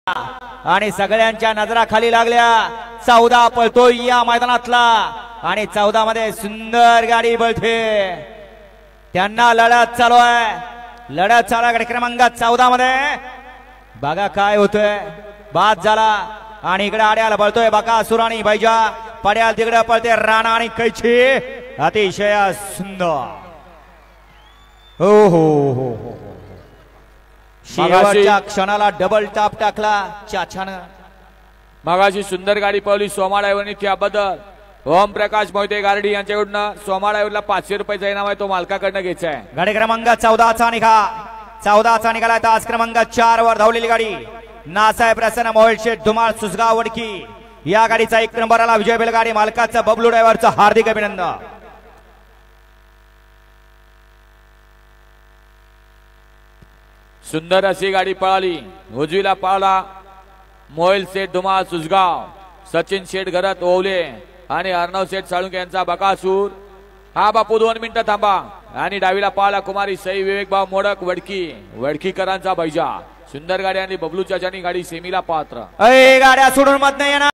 आणि सगळ्यांच्या नजरा खाली लागल्या। 14 पळतोय या मैदानातला आणि 14 मध्ये सुंदर गाडी पळते। त्यांना लढत चालू आहे, लढत चालू आहे क्रमांक 14 मध्ये। बघा काय होतंय, बाद झाला आणि इकडे आड्याला पळतोय बकासूर आणि बैजा। पड्याल तिकडे पळते राणा आणि कैची। अतिशय सुंदर हो हो हो हो शेवटच्या क्षणाला डबल टाप टाकला चाच्यानं। मगाशी सुंदर गाडी पळवली सोमा ड्रायव्हरनी, त्याबद्दल ओम प्रकाश मोहिते गारडी यांच्याकडून सोमा ड्रायव्हरला 500 रुपये इनाम आहे, तो मालकाकडनं घ्यायचा आहे। गाडी क्रमांक 14चा निघा, 14चा निघाला तास क्रमांक 4 वर धावलेली गाडी नासाहेब प्रसन्न मोहित शेठ धुमाळ सुसगाव वडकी। या गाडीचा 1 नंबरला विजय बैलगाडी मालकाचा बबलू ड्रायव्हरचा हार्दिक अभिनंदन। सुंदर अशी गाडी पळाली, उजवीला पळाला मोहिल शेठ धुमाळ सुसगाव, सचिन शेठ घरत ओवले आणि अर्णव शेठ साळुंके यांचा बकासूर। हा बापू 2 मिनिटं थांबा। आणि डावीला पळाला कुमारी सई विवेक भाऊ मोडक वडकी, वडकीकरांचा बैजा। सुंदर गाडी आणि बबलू चाचानी गाडी सेमीला पात्र। गाड्या सोडून मत नाही येणार।